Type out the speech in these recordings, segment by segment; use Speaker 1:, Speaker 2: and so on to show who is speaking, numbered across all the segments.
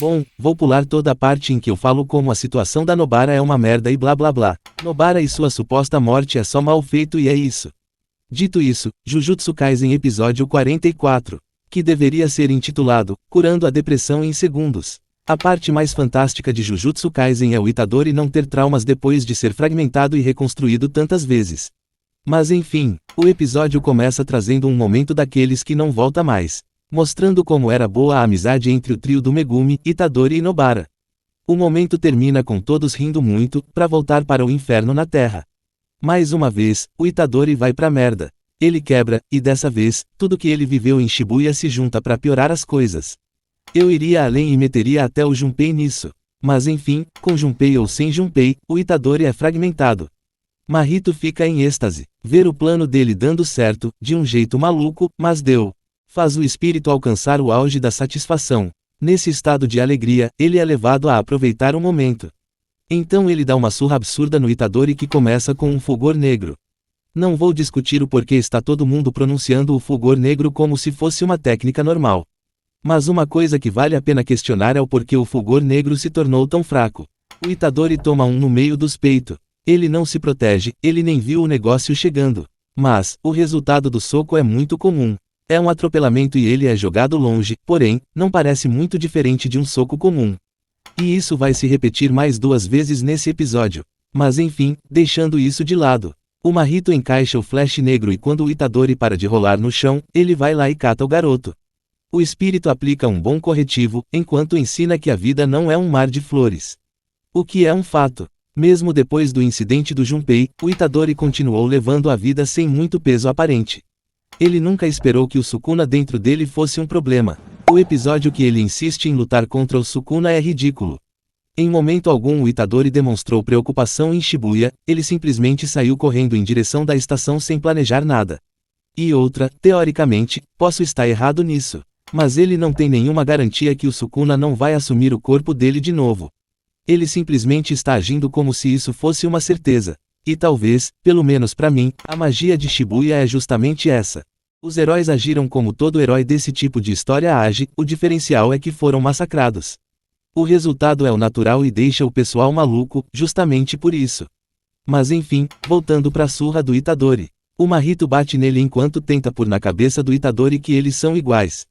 Speaker 1: Bom, vou pular toda a parte em que eu falo como a situação da Nobara é uma merda e blá blá blá. Nobara e sua suposta morte é só mal feito e é isso. Dito isso, Jujutsu Kaisen episódio 44. Que deveria ser intitulado, Curando a Depressão em Segundos. A parte mais fantástica de Jujutsu Kaisen é o Itadori não ter traumas depois de ser fragmentado e reconstruído tantas vezes. Mas enfim, o episódio começa trazendo um momento daqueles que não volta mais, mostrando como era boa a amizade entre o trio do Megumi, Itadori e Nobara. O momento termina com todos rindo muito, pra voltar para o inferno na Terra. Mais uma vez, o Itadori vai pra merda. Ele quebra, e dessa vez, tudo que ele viveu em Shibuya se junta pra piorar as coisas. Eu iria além e meteria até o Junpei nisso. Mas enfim, com Junpei ou sem Junpei, o Itadori é fragmentado. Mahito fica em êxtase. Ver o plano dele dando certo, de um jeito maluco, mas deu. Faz o espírito alcançar o auge da satisfação. Nesse estado de alegria, ele é levado a aproveitar o momento. Então ele dá uma surra absurda no Itadori que começa com um fulgor negro. Não vou discutir o porquê está todo mundo pronunciando o fulgor negro como se fosse uma técnica normal. Mas uma coisa que vale a pena questionar é o porquê o fulgor negro se tornou tão fraco. O Itadori toma um no meio dos peitos. Ele não se protege, ele nem viu o negócio chegando. Mas, o resultado do soco é muito comum. É um atropelamento e ele é jogado longe, porém, não parece muito diferente de um soco comum. E isso vai se repetir mais 2 vezes nesse episódio. Mas enfim, deixando isso de lado. O Mahito encaixa o flash negro e quando o Itadori para de rolar no chão, ele vai lá e cata o garoto. O espírito aplica um bom corretivo, enquanto ensina que a vida não é um mar de flores. O que é um fato. Mesmo depois do incidente do Junpei, o Itadori continuou levando a vida sem muito peso aparente. Ele nunca esperou que o Sukuna dentro dele fosse um problema. O episódio que ele insiste em lutar contra o Sukuna é ridículo. Em momento algum o Itadori demonstrou preocupação em Shibuya, ele simplesmente saiu correndo em direção da estação sem planejar nada. E outra, teoricamente, posso estar errado nisso. Mas ele não tem nenhuma garantia que o Sukuna não vai assumir o corpo dele de novo. Ele simplesmente está agindo como se isso fosse uma certeza. E talvez, pelo menos pra mim, a magia de Shibuya é justamente essa. Os heróis agiram como todo herói desse tipo de história age, o diferencial é que foram massacrados. O resultado é o natural e deixa o pessoal maluco, justamente por isso. Mas enfim, voltando pra surra do Itadori. O Mahito bate nele enquanto tenta pôr na cabeça do Itadori que eles são iguais.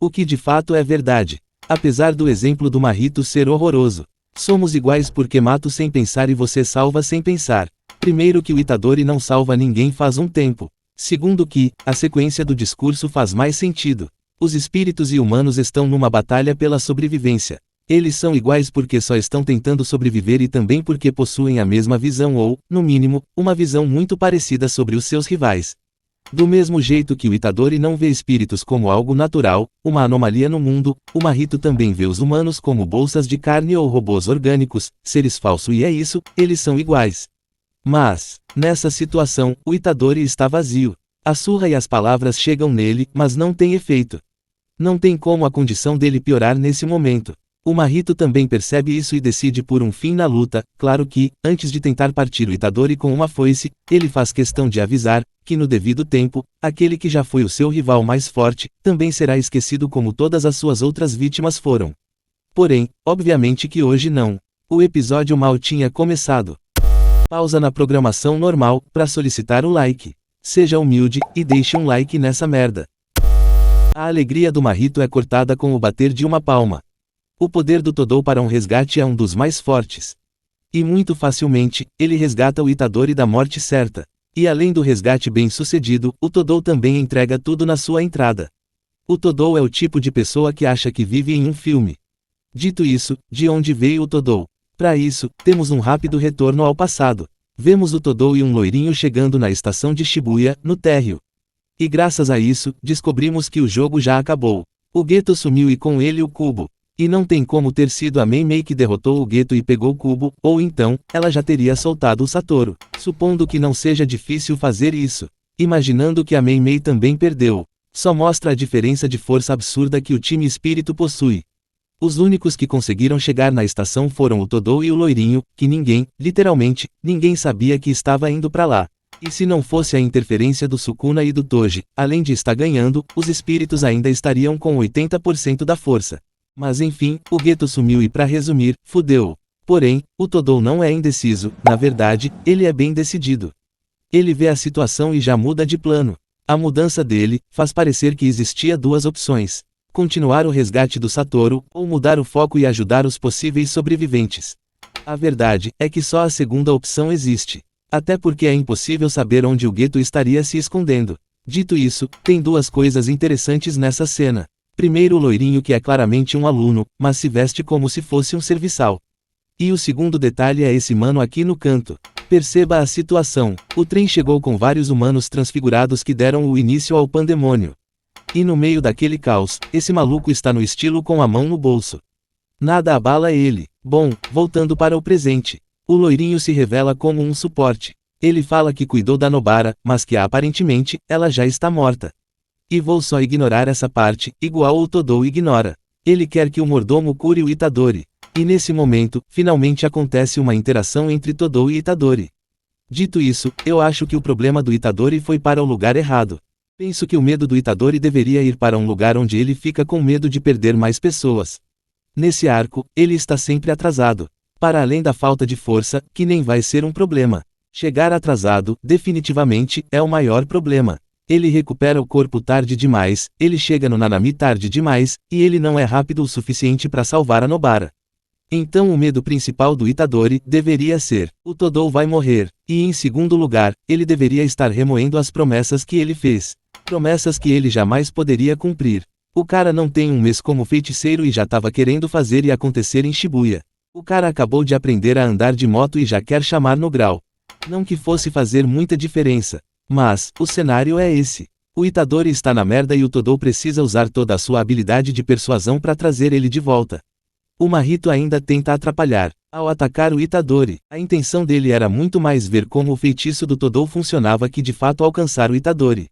Speaker 1: O que de fato é verdade. Apesar do exemplo do Mahito ser horroroso. Somos iguais porque mato sem pensar e você salva sem pensar. Primeiro que o Itadori não salva ninguém faz um tempo. Segundo que, a sequência do discurso faz mais sentido. Os espíritos e humanos estão numa batalha pela sobrevivência. Eles são iguais porque só estão tentando sobreviver e também porque possuem a mesma visão ou, no mínimo, uma visão muito parecida sobre os seus rivais. Do mesmo jeito que o Itadori não vê espíritos como algo natural, uma anomalia no mundo, o Mahito também vê os humanos como bolsas de carne ou robôs orgânicos, seres falsos e é isso, eles são iguais. Mas, nessa situação, o Itadori está vazio. A surra e as palavras chegam nele, mas não tem efeito. Não tem como a condição dele piorar nesse momento. O Mahito também percebe isso e decide por um fim na luta, claro que, antes de tentar partir o Itadori com uma foice, ele faz questão de avisar, que no devido tempo, aquele que já foi o seu rival mais forte, também será esquecido como todas as suas outras vítimas foram. Porém, obviamente que hoje não. O episódio mal tinha começado. Pausa na programação normal, para solicitar o like. Seja humilde, e deixe um like nessa merda. A alegria do Mahito é cortada com o bater de uma palma. O poder do Todou para um resgate é um dos mais fortes. E muito facilmente, ele resgata o Itadori da morte certa. E além do resgate bem sucedido, o Todou também entrega tudo na sua entrada. O Todou é o tipo de pessoa que acha que vive em um filme. Dito isso, de onde veio o Todou? Para isso, temos um rápido retorno ao passado. Vemos o Todou e um loirinho chegando na estação de Shibuya, no térreo. E graças a isso, descobrimos que o jogo já acabou. O Geto sumiu e com ele o cubo. E não tem como ter sido a Mei Mei que derrotou o Geto e pegou o cubo, ou então, ela já teria soltado o Satoru. Supondo que não seja difícil fazer isso. Imaginando que a Mei Mei também perdeu. Só mostra a diferença de força absurda que o time espírito possui. Os únicos que conseguiram chegar na estação foram o Todou e o loirinho, que ninguém, literalmente, ninguém sabia que estava indo pra lá. E se não fosse a interferência do Sukuna e do Toji, além de estar ganhando, os espíritos ainda estariam com 80% da força. Mas enfim, o Geto sumiu e pra resumir, fudeu. Porém, o Todou não é indeciso, na verdade, ele é bem decidido. Ele vê a situação e já muda de plano. A mudança dele faz parecer que existia duas opções: continuar o resgate do Satoru, ou mudar o foco e ajudar os possíveis sobreviventes. A verdade é que só a segunda opção existe. Até porque é impossível saber onde o Geto estaria se escondendo. Dito isso, tem duas coisas interessantes nessa cena. Primeiro, o loirinho, que é claramente um aluno, mas se veste como se fosse um serviçal. E o segundo detalhe é esse mano aqui no canto. Perceba a situação: o trem chegou com vários humanos transfigurados que deram o início ao pandemônio. E no meio daquele caos, esse maluco está no estilo com a mão no bolso. Nada abala ele. Bom, voltando para o presente. O loirinho se revela como um suporte. Ele fala que cuidou da Nobara, mas que aparentemente, ela já está morta. E vou só ignorar essa parte, igual o Todou ignora. Ele quer que o mordomo cure o Itadori. E nesse momento, finalmente acontece uma interação entre Todou e Itadori. Dito isso, eu acho que o problema do Itadori foi para o lugar errado. Penso que o medo do Itadori deveria ir para um lugar onde ele fica com medo de perder mais pessoas. Nesse arco, ele está sempre atrasado. Para além da falta de força, que nem vai ser um problema. Chegar atrasado, definitivamente, é o maior problema. Ele recupera o corpo tarde demais, ele chega no Nanami tarde demais, e ele não é rápido o suficiente para salvar a Nobara. Então o medo principal do Itadori deveria ser: o Todou vai morrer, e em segundo lugar, ele deveria estar remoendo as promessas que ele fez. Promessas que ele jamais poderia cumprir. O cara não tem um mês como feiticeiro e já estava querendo fazer e acontecer em Shibuya. O cara acabou de aprender a andar de moto e já quer chamar no grau. Não que fosse fazer muita diferença. Mas, o cenário é esse. O Itadori está na merda e o Todou precisa usar toda a sua habilidade de persuasão para trazer ele de volta. O Mahito ainda tenta atrapalhar. Ao atacar o Itadori, a intenção dele era muito mais ver como o feitiço do Todou funcionava que de fato alcançar o Itadori.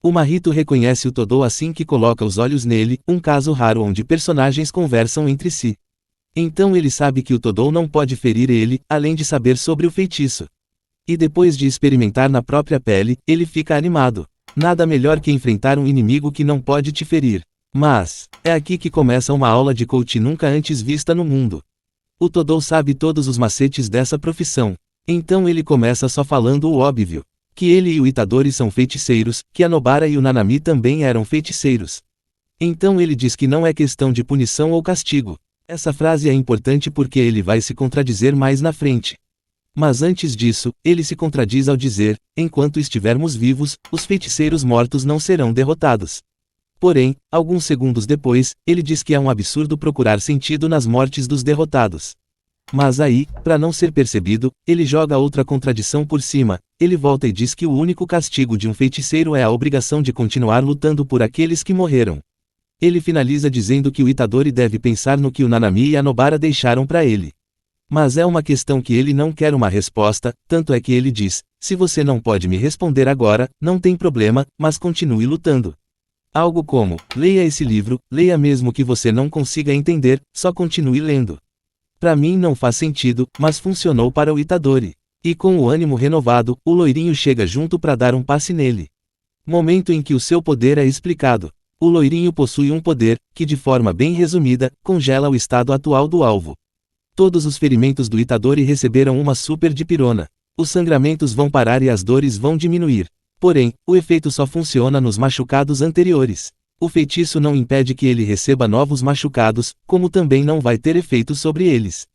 Speaker 1: O Mahito reconhece o Todou assim que coloca os olhos nele, um caso raro onde personagens conversam entre si. Então ele sabe que o Todou não pode ferir ele, além de saber sobre o feitiço. E depois de experimentar na própria pele, ele fica animado. Nada melhor que enfrentar um inimigo que não pode te ferir. Mas, é aqui que começa uma aula de coach nunca antes vista no mundo. O Todou sabe todos os macetes dessa profissão. Então ele começa só falando o óbvio. Que ele e o Itadori são feiticeiros, que a Nobara e o Nanami também eram feiticeiros. Então ele diz que não é questão de punição ou castigo. Essa frase é importante porque ele vai se contradizer mais na frente. Mas antes disso, ele se contradiz ao dizer: enquanto estivermos vivos, os feiticeiros mortos não serão derrotados. Porém, alguns segundos depois, ele diz que é um absurdo procurar sentido nas mortes dos derrotados. Mas aí, para não ser percebido, ele joga outra contradição por cima. Ele volta e diz que o único castigo de um feiticeiro é a obrigação de continuar lutando por aqueles que morreram. Ele finaliza dizendo que o Itadori deve pensar no que o Nanami e a Nobara deixaram para ele. Mas é uma questão que ele não quer uma resposta, tanto é que ele diz: se você não pode me responder agora, não tem problema, mas continue lutando. Algo como: leia esse livro, leia mesmo que você não consiga entender, só continue lendo. Pra mim não faz sentido, mas funcionou para o Itadori. E com o ânimo renovado, o loirinho chega junto para dar um passe nele. Momento em que o seu poder é explicado. O loirinho possui um poder, que de forma bem resumida, congela o estado atual do alvo. Todos os ferimentos do Itadori receberam uma super dipirona. Os sangramentos vão parar e as dores vão diminuir. Porém, o efeito só funciona nos machucados anteriores. O feitiço não impede que ele receba novos machucados, como também não vai ter efeito sobre eles.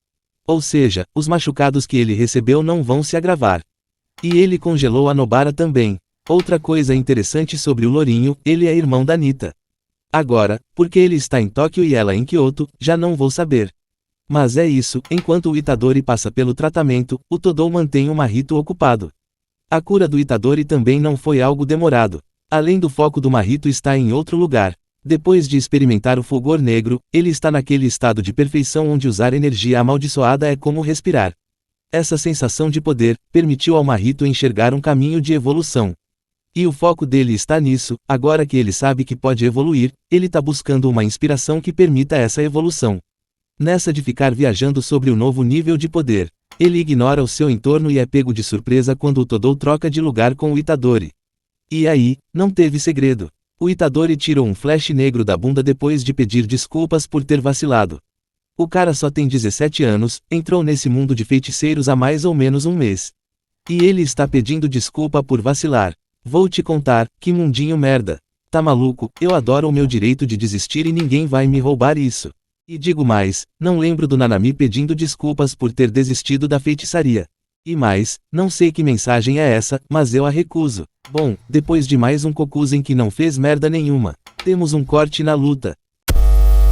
Speaker 1: Ou seja, os machucados que ele recebeu não vão se agravar. E ele congelou a Nobara também. Outra coisa interessante sobre o Lourinho: ele é irmão da Nita. Agora, porque ele está em Tóquio e ela em Kyoto, já não vou saber. Mas é isso: enquanto o Itadori passa pelo tratamento, o Todou mantém o Mahito ocupado. A cura do Itadori também não foi algo demorado. Além do foco do Mahito está em outro lugar. Depois de experimentar o fulgor negro, ele está naquele estado de perfeição onde usar energia amaldiçoada é como respirar. Essa sensação de poder permitiu ao Mahito enxergar um caminho de evolução. E o foco dele está nisso. Agora que ele sabe que pode evoluir, ele está buscando uma inspiração que permita essa evolução. Nessa de ficar viajando sobre o novo nível de poder, ele ignora o seu entorno e é pego de surpresa quando o Todou troca de lugar com o Itadori. E aí, não teve segredo. O Itadori tirou um flash negro da bunda depois de pedir desculpas por ter vacilado. O cara só tem 17 anos, entrou nesse mundo de feiticeiros há mais ou menos um mês. E ele está pedindo desculpa por vacilar. Vou te contar, que mundinho merda. Tá maluco? Eu adoro o meu direito de desistir e ninguém vai me roubar isso. E digo mais, não lembro do Nanami pedindo desculpas por ter desistido da feitiçaria. E mais, não sei que mensagem é essa, mas eu a recuso. Bom, depois de mais um Kokuzen que não fez merda nenhuma, temos um corte na luta.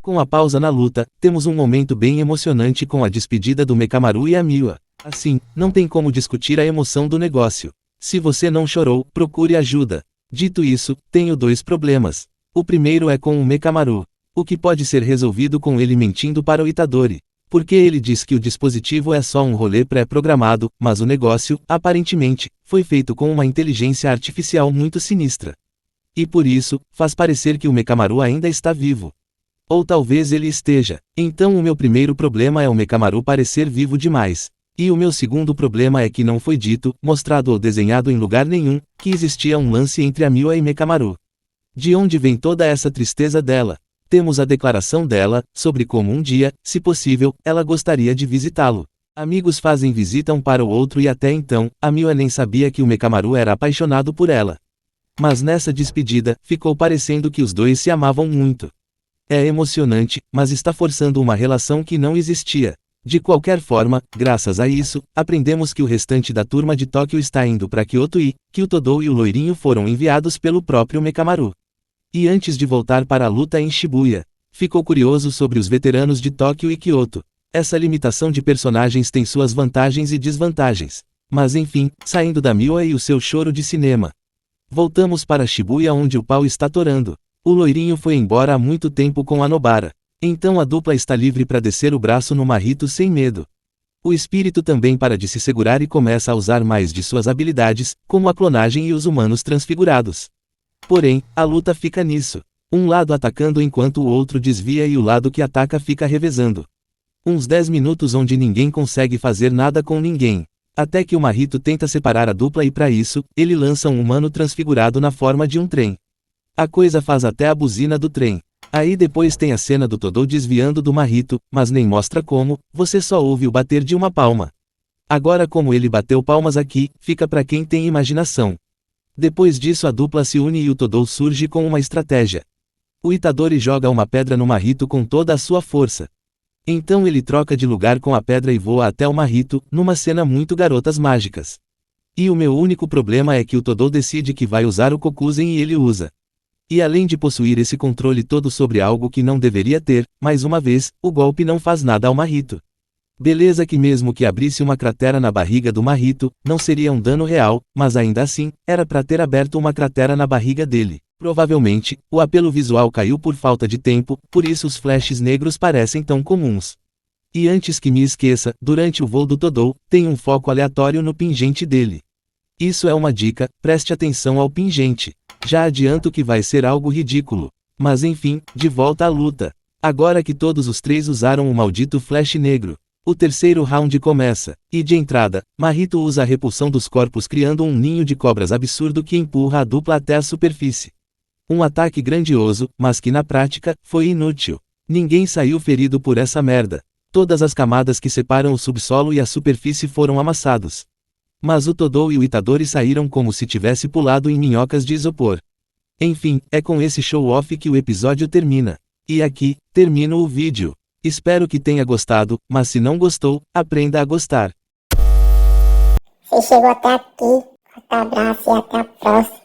Speaker 1: Com a pausa na luta, temos um momento bem emocionante com a despedida do Mekamaru e a Miwa. Assim, não tem como discutir a emoção do negócio. Se você não chorou, procure ajuda. Dito isso, tenho dois problemas. O primeiro é com o Mekamaru. O que pode ser resolvido com ele mentindo para o Itadori. Porque ele diz que o dispositivo é só um rolê pré-programado, mas o negócio, aparentemente, foi feito com uma inteligência artificial muito sinistra. E por isso, faz parecer que o Mekamaru ainda está vivo. Ou talvez ele esteja. Então o meu primeiro problema é o Mekamaru parecer vivo demais. E o meu segundo problema é que não foi dito, mostrado ou desenhado em lugar nenhum, que existia um lance entre a Miwa e Mekamaru. De onde vem toda essa tristeza dela? Temos a declaração dela, sobre como um dia, se possível, ela gostaria de visitá-lo. Amigos fazem visita um para o outro e até então, a Miwa nem sabia que o Mekamaru era apaixonado por ela. Mas nessa despedida, ficou parecendo que os dois se amavam muito. É emocionante, mas está forçando uma relação que não existia. De qualquer forma, graças a isso, aprendemos que o restante da turma de Tóquio está indo para Kyoto e que o Todou e o loirinho foram enviados pelo próprio Mekamaru. E antes de voltar para a luta em Shibuya, ficou curioso sobre os veteranos de Tóquio e Kyoto. Essa limitação de personagens tem suas vantagens e desvantagens. Mas enfim, saindo da Miwa e o seu choro de cinema. Voltamos para Shibuya onde o pau está torando. O loirinho foi embora há muito tempo com a Nobara. Então a dupla está livre para descer o braço no Mahito sem medo. O espírito também para de se segurar e começa a usar mais de suas habilidades, como a clonagem e os humanos transfigurados. Porém, a luta fica nisso. Um lado atacando enquanto o outro desvia e o lado que ataca fica revezando. Uns 10 minutos onde ninguém consegue fazer nada com ninguém. Até que o Mahito tenta separar a dupla e para isso, ele lança um humano transfigurado na forma de um trem. A coisa faz até a buzina do trem. Aí depois tem a cena do Todou desviando do Mahito, mas nem mostra como, você só ouve o bater de uma palma. Agora como ele bateu palmas aqui, fica para quem tem imaginação. Depois disso a dupla se une e o Todou surge com uma estratégia. O Itadori joga uma pedra no Mahito com toda a sua força. Então ele troca de lugar com a pedra e voa até o Mahito, numa cena muito garotas mágicas. E o meu único problema é que o Todou decide que vai usar o Kokuzen e ele usa. E além de possuir esse controle todo sobre algo que não deveria ter, mais uma vez, o golpe não faz nada ao Mahito. Beleza que mesmo que abrisse uma cratera na barriga do Mahito, não seria um dano real, mas ainda assim, era pra ter aberto uma cratera na barriga dele. Provavelmente, o apelo visual caiu por falta de tempo, por isso os flashes negros parecem tão comuns. E antes que me esqueça, durante o voo do Todou, tem um foco aleatório no pingente dele. Isso é uma dica, preste atenção ao pingente. Já adianto que vai ser algo ridículo. Mas enfim, de volta à luta. Agora que todos os três usaram o maldito flash negro. O terceiro round começa, e de entrada, Mahito usa a repulsão dos corpos criando um ninho de cobras absurdo que empurra a dupla até a superfície. Um ataque grandioso, mas que na prática, foi inútil. Ninguém saiu ferido por essa merda. Todas as camadas que separam o subsolo e a superfície foram amassados. Mas o Todou e o Itadori saíram como se tivesse pulado em minhocas de isopor. Enfim, é com esse show-off que o episódio termina. E aqui, termino o vídeo. Espero que tenha gostado, mas se não gostou, aprenda a gostar.
Speaker 2: Você chegou até aqui, forte abraço e até a próxima.